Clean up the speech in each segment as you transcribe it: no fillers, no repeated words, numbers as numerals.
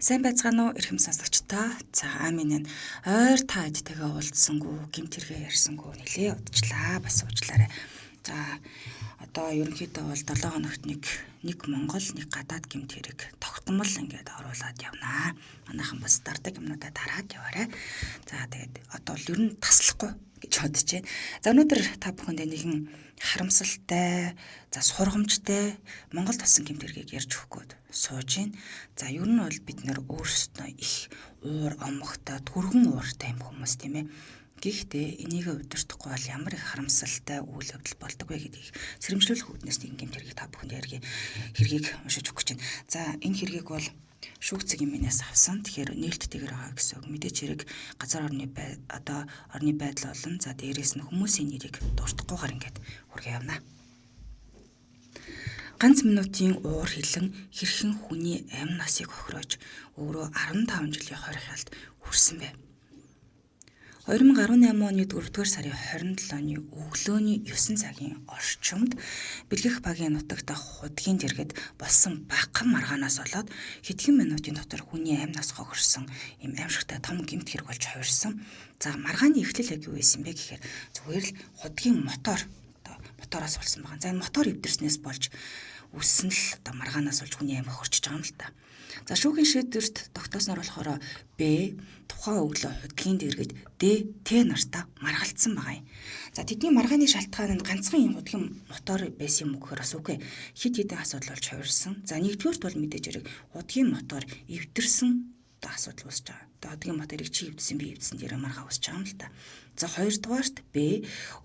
Сайн байцгаана уу эрхэм сонсогчдоо. За амин энэ ойр та эдтэйгээ уулзсангүй, гэмт хэрэгээ ярьсангүй нэлээ удажлаа. Бас уучлаарай. За одоо ерөнхийдөө бол 7 хоногт нэг Монгол, нэг гадаад гэмт хэрэг тогтмол ингээд оруулаад явнаа. Манайхан бас дардаг юмнуудаа дараад яваарай. За тэгээд одоо л ер нь таслахгүй гэж бодож байна. За өнөөдөр та бүхэндээ нэгэн харамсалтай, за сургамжтай Монгол тасан гэмт хэргийг ярьж өгөх гээд сууж байна. За ер нь бол бид нэр өөрсдөө их уур омогтой, түргэн ууртай юм хүмүүс тийм ээ. Гэхдээ энийг удирдахгүй бол ямар их харамсалтай үйл явдал болдог вэ гэдгийг сэрэмжлүүлэх үүднээс нэгэн гэмт хэргийг та бүхэнд хэргийг уншиж өгөх гэж байна. За энэ хэргийг бол шүүгцэг юмнаас авсан. Тэгэхээр нээлттэйгээр байгаа гэсэн үг. Мэдээж хэрэг газар орны байдал болон за дээрээс нь хүмүүсийн нэрийг дуртахгүйгээр ингээд хүргээ явна. Ганц минутын уур хилэн хэрхэн хүний амь насыг хохироож өөрөө 15 жилийн хорихялд хүрсэн бэ. 2018 оны 4-р сарын 27-ны өглөөний 9 цагийн орчимд бэлгэх багийн нутагт худгийн дэргэд болсон багахан маргаанаас болоод хэдхэн минутын дотор хүний амь нас хохирсон юм аимшигтай том гэмт хэрэг болж хувирсан. За маргааны эхлэл яг юу байсан бэ гэхээр зүгээр л худгийн мотороос болсон байгаа. За энэ мотор эвдэрснээс болж үссэн л маргаанаас болж хүний амь хохирчж байгаа юм л та. За шүүхийн шийдвэрт тогтоосноор болохоор Б тухайн өглөө худгийн дэргэд Д Т нартаа маргалцсан байгаа юм. За тэдний маргааны шалтгаан нь ганцхан юм худгийн мотор байсан юм гэхээр бас үгүй. Хид хідэн асуудал болж хувирсан. За нэгдүгээрт бол мэдээж хэрэг худгийн мотор эвдэрсэн асуудал үүсэж байгаа. Одоо худгийн моторыг чи эвдсэн би эвдсэн дээр маргаа үүсэж байгаа юм л та. За хоёрдугаарт Б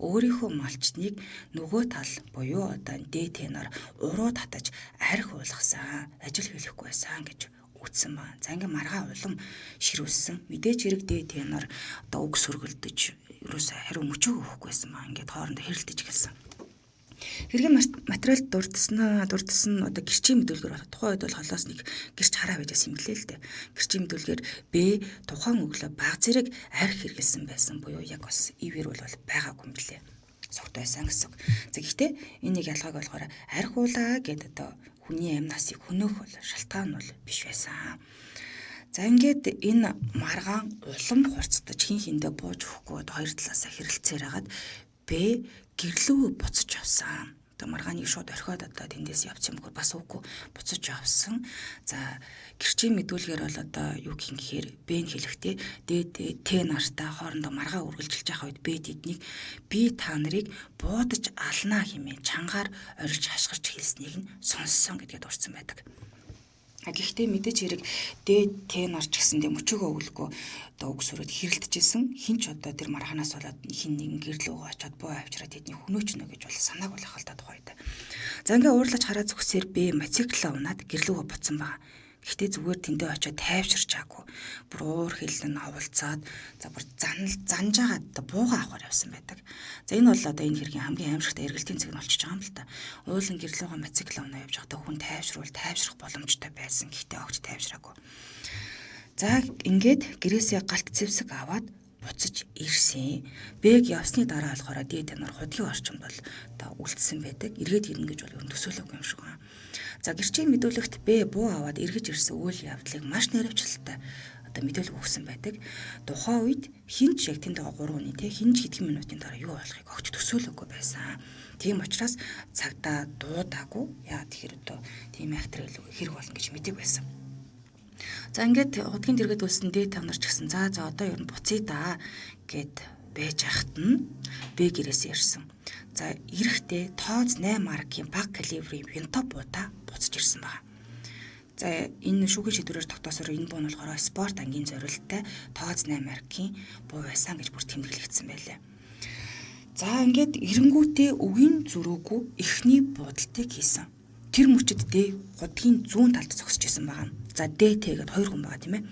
өөрийнхөө малчныг нөгөө тал буюу одоо Д Т нар уруу татаж арх уулгасан, ажил хийхгүй байсан гэж үтсэн ба. За ингээ маргаа улам ширүүлсэн. Мэдээж хэрэг Д Т нар одоо үг сөргөлдөж ерөөсөө хариу мөчөөгөө өгөхгүй байсан ба. Ингээд хоорондоо хэрэлдэж эхэлсэн. Хэргийн материалд дурдсан одоо гэрчийн мэдүүлгээр байна. Тухайн үед бол холоос нэг гэрч хараа байжсэн юм гэлээ л дээ. Гэрчийн мэдүүлгээр Б тухайн өглөө баг зэрэг арх хэрэгэлсэн байсан буюу яг бас ивэр бол байгаагүй юм гэлээ. Согт байсан гэсэн үг. За гэхдээ энийг ялгааг болохоор арх уулаа гэдэг одоо хүний амь насыг хөнөөх бол шалтгаан бол биш байсан. За ингээд энэ маргаан улам хурцтаж хин хиндэ бууж өгөхгүй хоёр талаасаа хэрэлцээр хагаад Б гэрлөө буцаж авсан. Одоо маргааны шууд орхиод одоо тэндээс явчих юм хөө бас үгүй буцаж авсан. За гэрчийн мэдүүлгээр бол одоо юу гэх юм гэхээр Б нь хэлэхдээ Д Т нартаа хоорондоо маргаа үргэлжилж байгаа үед Б тэднийг би та нарыг буудаж алнаа хэмээн чангаар орилж хашгирч хэлснийг нь сонссон гэдгээд урьдсан байдаг. Гэхдээ мэдээж хэрэг Д Т нар ч гэсэндээ мөчөөгөө өгөлгүй одоо үг сүрээд хэрэлдэжсэн хин ч одоо тэр маргаанаас болоод хин нэгэн гэрлөөгөө очиод буу авчираад тэдний хөнөөчнө гэж бол санааг бол ахалтай тухайд. За ингээ уурлаж хараа зүгсээр Б мотоциклаа унаад гэрлөөгөө буцсан байгаа. Гэхдээ зүгээр тэндээ очиод тайвширч чаагүй. Бүр уур хилэн оволцоод за бүр занжаагаад бууга авахар явсан байдаг. За энэ бол одоо энэ хэргийн хамгийн аимшигтай эргэлтийн цэг нь болчихж байгаа юм л та. Уулын гэрлөөгөө мотоцикл унаа явж байхдаа хүн тайвшрах боломжтой байсан. Гэхдээ огт тайвшраагүй. За ингээд гэрээсээ галт зэвсэг аваад буцаж ирсэн. Бэг явсны дараа болохоор Д Т нар худгийн орчимд бол одоо үлдсэн байдаг. Эргээд ирнэ гэж бол ер нь төсөөлөөгүй юм шиг байна. За гэрчийн мэдүүлэгт Б буу аваад эргэж ирсэн үйл явдлыг маш наривчлалтай одоо мэдээлэл өгсөн байдаг. Тухайн үед хинч яг тэнд байгаа 3 хүний хинч хэдхэн минутын дараа юу болохыг огч төсөөлөөгүй байсан. Тийм учраас цагдаа дуудаагүй. Яа тэгэхээр одоо тийм ахтрал хэрэг болно гэж мэдээг байсан. За ингээд худгийн дэргэд үлсэн Д Т нар ч гэсэн за одоо ер нь буцъя да гэд байж ахт нь Б гэрээсээ ирсэн. За эрэхтэй тооз 8 маркийн баг калибрийн винтоп буута буцаж ирсэн байна. За энэ шүүхийн шийдвэрээр тогтоосоор энэ буу нь болохоор спорт ангийн зориулалттай тооз 8 маркийн буу байсан гэж бүр тэмдэглэгдсэн байлээ. За ингээд эренгүүтээ үгийн зөрүүгүй эхний буудалтыг хийсэн. Тэр мөчөд Д худгийн зүүн талд зогсож исэн байгаа. За Д Т гэд 2 хүн байгаа тийм ээ.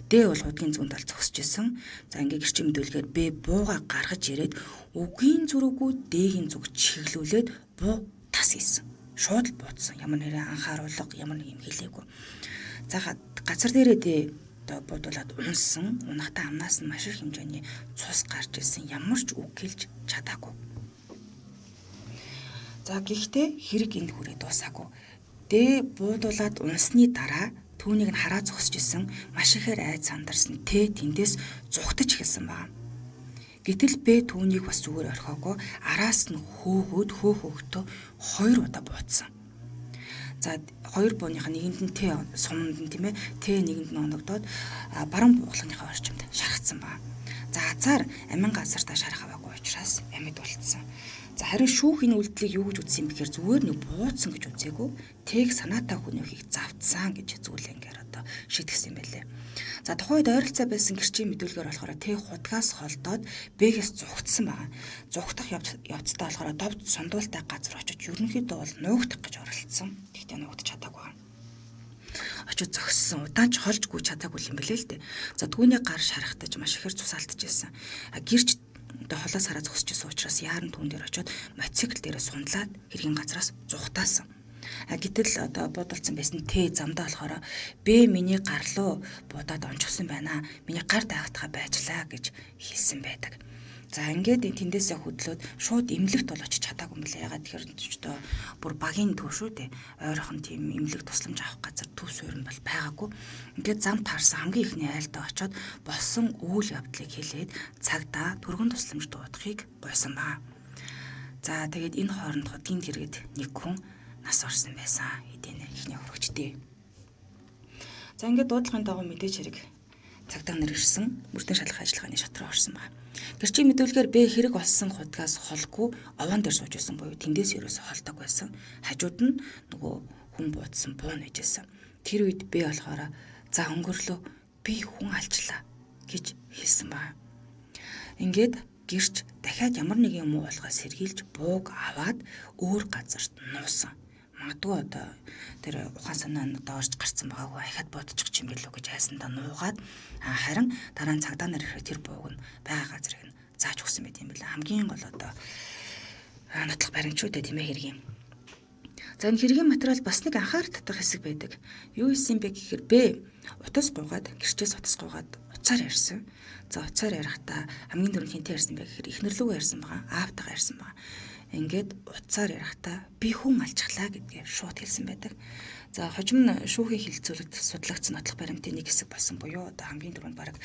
Д бол худгийн зүүн талд зогсож исэн. За ингээд гэрчийн мэдүүлгээр Б бууга гаргаж ирээд үгийн зөрүүгүй Д-ийн зүг чиглүүлээд буу тас хийсэн. Шууд л буудсан. Ямар нэрээ анхааруулга ямар нэг юм хэлээгүй. За газар дээрээ Д одоо буудуулаад унсан. Унахтаа амнаас нь маш их хэмжээний цус гарч ирсэн. Ямар ч үг хэлж чадаагүй. За гэхдээ хэрэг энд хүрээ дуусаагүй. Д буудуулаад унсны дараа түүнийг нь хараа зогсож исэн маш ихээр айц сандарсан Т тэндээс зүхтэж эхэлсэн байна. Гэтэл Б түүнийг бас зүгээр орхиогүй араас нь хөөхөдөө 2 удаа буудсан. За 2 бууных нэгэнд нь Т суманд нь тийм ээ Т нэгэнд нь оногдоод баруун бууглагынхаа орчимд шархацсан байна. За азар амин газартаа шарах аваагүй учраас амьд болцсон. За харин шүүхийн үйлдэлийг юу гэж үзсэн юм бэхээр зүгээр нэг бууцсан гэж үзээгүй Тэг санаатай хүнийхийг завдсан гэж зүйлэнгээр одоо шийтгэсэн байлээ. За тухайд ойролцоо байсан гэрчийн мэдүүлгээр болохоор Тэг хутгаас холдоод Б-гээс зүгтсэн байгаа. Зүгтах явцдаа болохоор довд сундуултай газар очиж ерөнхийдөө бол нуугдах гэж оролцсон. Тэгтээ нуугдаж чадаагүй байна. Очиж зогссон удаанч холж гүйж чадаагүй юм билээ л дээ. За түүний гар шарахтаж маш ихээр цусаалтж байсан. Гэрч одоо холоос хараа зогсчихсон учраас яаран түүн дээр очиод мотоцикл дээрээ сундлаад хэргийн газраас зүхтаасан. Гэтэл одоо буудалцсан байсан Т замдаа болохоор Б миний гар руу будаад онцгсон байна. Миний гар даагтахаа байжлаа гэж хэлсэн байдаг. За ингээд тэндээсээ хөдлөөд шууд эмнэлэгт бол очиж чадаагүй юм билээ. Ягаад тэгэхээр одоо бүр багийн төв шүү дээ. Ойрхон тийм эмнэлэг тусламж авах газар төв суурь нь бол байгаагүй. Ингээд зам таарсан хамгийн ихний айлдаа очиод болсон үйл явдлыг хэлээд цагдаа түргэн тусламж дуудахыг гуйсан баа. За тэгээд энэ хооронд хотын дэргэд нэг хүн нас орсон байсан. Эдийн ихний өргөчтэй. За ингээд дуудлагын дагуу мэдээж хэрэг цагдаа нар ирсэн мөрдөн шалгах ажиллагааны шат руу орсон байна. Гэрчийн мэдүүлгээр Б хэрэг олсон хутгаас холгүй овоон дээр сууж байсан буюу тэндээс ерөөсө холдог байсан. Хажууд нь нөгөө хүн буудсан буун нэжсэн. Тэр үед Б болохоор за өнгөрлөө би хүн алчлаа гэж хэлсэн байна. Ингээд гэрч дахиад ямар нэг юм уу болохоос сэргийлж бууг аваад өөр газарт нуусан. Магадгүй одоо тэр ухаан санаа нь доорж гарцсан байгаагүй ахаад бодчих юм билүү гэж хайсандаа нуугаад харин дараа нь цагдаа нар ирэхэд тэр бууг нь байгаа газрыг нь зааж өгсөн байт юм билээ. Хамгийн гол одоо нотлох баримтчуудаа тийм ээ хэргийн. За энэ хэргийн материал бас нэг анхаарал татах хэсэг байдаг. Юу исэн бэ гэхээр Б утас гуугаад гэрчээс утас гуугаад уцаар ярьсан. За уцаар ярихдаа хамгийн дөрөв хинтээ ярьсан бэ гэхээр ихнэрлүүгээ ярьсан байгаа. Аавтайгаа ярьсан байгаа. Ингээд уцаар ярихдаа би хүн алчглаа гэдгээ шууд хэлсэн байдаг. За хожим нь шүүхийн хилцүүлэгт судлагдсан нотлох баримтын нэг хэсэг болсон буюу одоо хамгийн дөрөнд бараг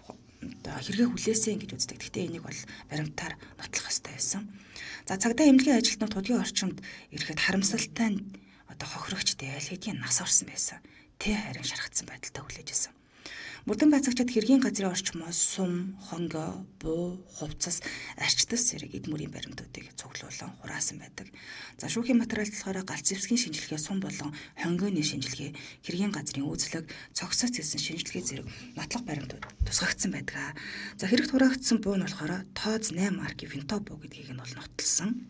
одоо хэрэгээ хүлээсэн гэж үздэг. Гэхдээ энийг бол баримтаар нотлох хэрэгтэй байсан. За цагдаа эмнэлгийн ажилтнууд тудгийн орчимд ирэхэд харамсалтай одоо хохирогчтой аль хэдийн нас орсон байсан. Тэ харин шархацсан байдалтай хүлээж байсан. Мөрдөн бацагчид хэргийн газрын орчмоос сум, хонгоо, буу, хувцас, арчтас зэрэг эд мөрийн баримтуудыг цуглуулan хураасан байдаг. За шүүхийн материалд болохоор галц зэвсгийн шинжилгээ, сум болон хонгооны шинжилгээ, хэргийн газрын үүслэг, цогцоос хэлсэн шинжилгээ зэрэг нотлох баримтууд тусгагдсан байдаг. За хэрэгт хураагдсан буу нь болохоор тооз 8 маркийн винто буу гэдгийг нь бол нотолсон.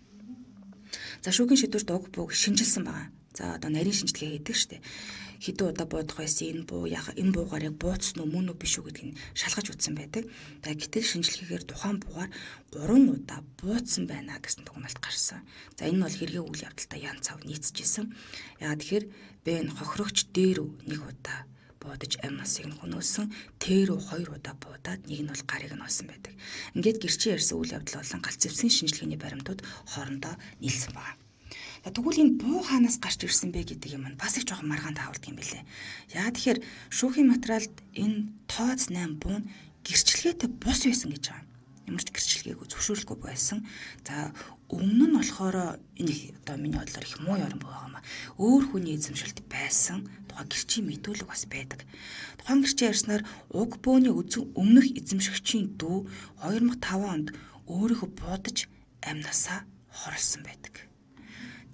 За шүүхийн шийдвэрт уг бууг шинжилсэн байгаа. За одоо нарийн шинжилгээ хийдэг штеп. Хэдэн удаа буудах байсан энэ буугаар яг бууцсан уу мөн үү биш үү гэдгийг шалгаж үзсэн байдаг. Гэтэл шинжилгээгээр тухайн буугаар 3 удаа бууцсан байна гэсэн дүгнэлт гарсан. За энэ нь бол хэргийн үйл явдалтай ян цав нийцэжсэн. Яагаад тэгэхээр Б нь хохирогч дээр нэг удаа буудаж амь насыг нь хөнөөсөн, Т рүү 2 удаа буудаад нэг нь бол гарыг нь олсон байдаг. Ингээд гэрчийн ярьсан үйл явдал болон галц зэвсгийн шинжилгээний баримтууд хоорондоо нийлсэн байна. Тэгвэл энэ буу хаанаас гарч ирсэн бэ гэдэг юм бас их жоохон маргаан таавалдаг юм билээ. Яа тэгэхээр шүүхийн материалд энэ тооц 8 буу нь гэрчлэгээтэй бус байсан гэж байгаа. Ямар ч гэрчлэгээгүй зөвшөөрлөхгүй байсан. За өмнө нь болохоор энэ одоо миний бодлоор их муу яран буу байгаа юм а. Өөр хүний эзэмшилт байсан тухайн гэрчийн мэдүүлэг бас байдаг. Тухайн гэрчийн ярьснаар уг бөөний өмнөх эзэмшигчийн дүү 2005 онд өөрийгөө буудаж амь насаа хорлсон байдаг.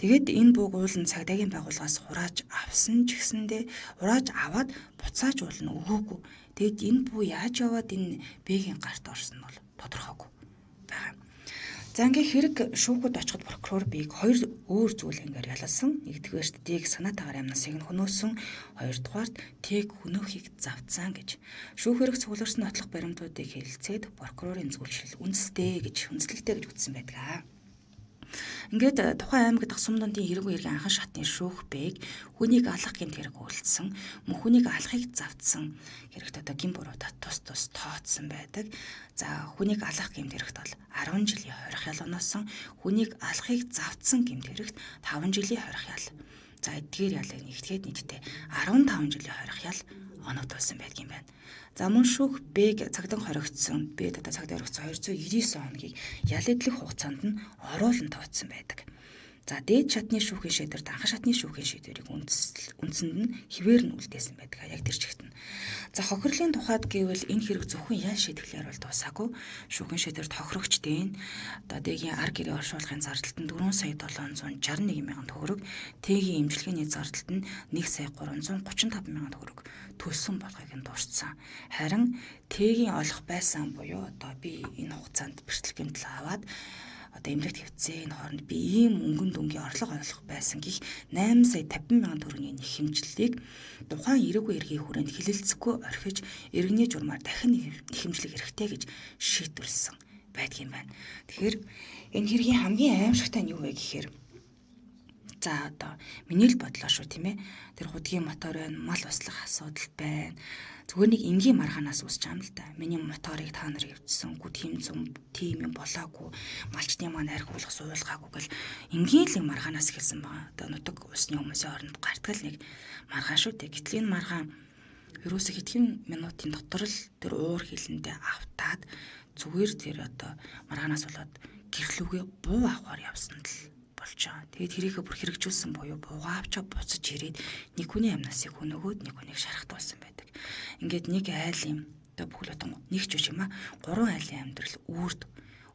Тэгээд энэ бууг уулын цагдаагийн байгууллагаас хурааж авсан ч гэсэндээ хурааж аваад буцааж уулна өгөөгүй. Тэгэд энэ буу яаж яваад энэ Б-гийн гарт орсон нь бол тодорхойгүй байна. За ингээ хэрэг шүүхэд очиход прокурор Б-г 2 өөр зүйлээр ялалсан. Нэгдүгээрт Д-г санаатаагаар амь насыг нь хөнөөсөн, хоёрдугаарт Т-г хөнөөхийг завдсан гэж шүүх хэрэг цугларсан нотлох баримтуудыг хэлэлцээд прокурорын зөвлөл үндэстэй гэж үзсэн байдаг. Ингээд тухайн аймаг дахь Сумдондын хэрэг үеийн анхан шатны шүүх Б-г хүнийг алах гэмт хэрэг үйлдсэн, мөн хүнийг алахыг завдсан хэрэгт одоо гин буруудаа тус тооцсон байдаг. За хүнийг алах гэмт хэрэгт бол 10 жилийн хорих ял оноосон, хүнийг алахыг завдсан гэмт хэрэгт 5 жилийн хорих ял. За эдгээр ялыг нэгтгээд нийтдээ 15 жилийн хорих ял оногдуулсан байдгийн байна. За мөн шүүх Б-г цагдаа хоригдсон, Б-д одоо цагдаа хоригдсон 299 хоногийг ял эдлэх хугацаанд нь оруулан тооцсон байдаг. За дээд шатны шүүхийн шийдвэрт анхан шатны шүүхийн шийдвэрийг үндсэнд нь хിവэр нь үлдээсэн байдаг. Яг тэр чигт нь. За хохирлын тухайд гэвэл энэ хэрэг зөвхөн ял шийдэхлээр бол дуусаагүй. Шүүхийн шийдвэрт хохирогчдын одоо дэгийн ар гэрээ оршуулгын зардалт нь 4 сая 761 мянган төгрөг, Т-гийн эмчилгээний зардалт нь 1 сая 335 мянган төгрөг төлсөн болохыг нь дурдсан. Харин Т-гийн олох байсан буюу одоо би энэ хугацаанд бэрхшээл гэмтэл аваад одоо эмнэлэгт хэвцээ энэ хооронд би ийм өнгөн дүнгийн орлого олох байсан гих 8 сая 50 мянган төгрөгийн нэг хэмжлэлийг тухайн эрэггүй эргийн хүрээнд хилэлцэхгүй орхиж иргэний журмаар дахин нэхэмжлэх хэрэгтэй гэж шийдвэрлсэн байдгийн байна. Тэгэхээр энэ хэргийн хамгийн аимшигтай нь юу вэ гэхээр за одоо миний л бодлоо шүү тийм ээ. Тэр худгийн мотор байна, мал услах асуудал байна. Зүгээр нэг энгийн маргаанаас үүсч байгаа юм л да. Миний моторыг та нар хэвчсэнгүй тийм юм болоогүй. Малчны маань архиулах суулгаагүй гэл энгийн л маргаанаас хэлсэн байгаа. Одоо нутаг усны хүмүүсийн оронд гартгал нэг маргаан шүү дээ. Гэтэл энэ маргаан ерөөсө хэдхэн минутын дотор л тэр уур хилэндээ автаад зүгээр тэр одоо маргаанаас болоод гэрлүүгээ буу авахаар явсан л болж байгаа. Тэгээд тэрийгэ бүр хэрэгжүүлсэн буюу буугаа авчаа буцаж ирээд нэг хүний амнасыг хөнөөгөөд нэг хүнийг шархтуулсан байдаг. Ингээд нэг айлын одоо бүхэл бүтэн нэг ч биш юм аа 3 айлын амьдрал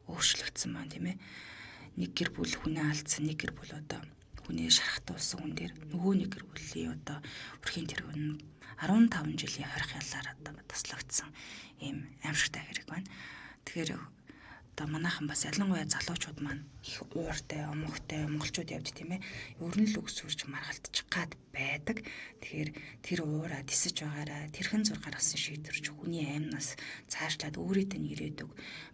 өөрчлөгдсөн байна тийм ээ. Нэг гэр бүл хүнээ алдсан, нэг гэр бүл одоо хүнээ шархтуулсан хүн дээр нөгөө нэг гэр бүлийн одоо өрхийн тэрэг нь 15 жилийн хорих ялаар одоо таслагдсан ийм аимшигтай хэрэг байна. Тэгэхээр одоо манайхан бас ялангуяа залуучууд маань их ууртай, омогтой монголчууд явж тийм ээ. Ер нь л өксөрч маргалтчих гад байдаг. Тэгэхээр тэр уураа тисэж байгаараа тэрхэн зур гаргасан шийдвэрч хүний аймнаас цаашлаад өөрийнх нь ирээдүг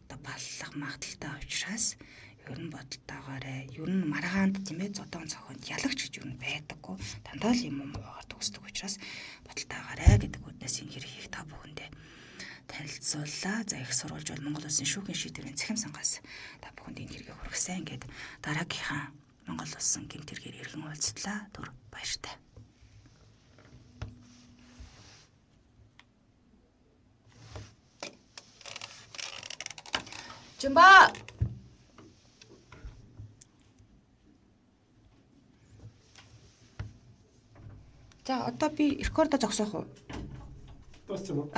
одоо баллах магадaltaй учраас ер нь бодолтойгоорой. Ер нь маргаанд тийм ээ зодон цохонд ялагч гэж ер нь байдаггүй. Дандаа л юм уугаар төгсдөг учраас бодолтойгоорой гэдэг үднээс энэ хэргийг та бүхэндээ танилцууллаа. За их сурвалж бол Монгол Улсын шүүхийн шийдвэрийн цахим сангаас та бүхэнд энэ хэргийг хүргэсэн. Ингээд дараагийнхаа Монгол Улсын гэмт хэргээр иргэн уулзтлаа. Түр баяртай. Жумба. За одоо би рекордо зогсоох уу? Дууссан уу?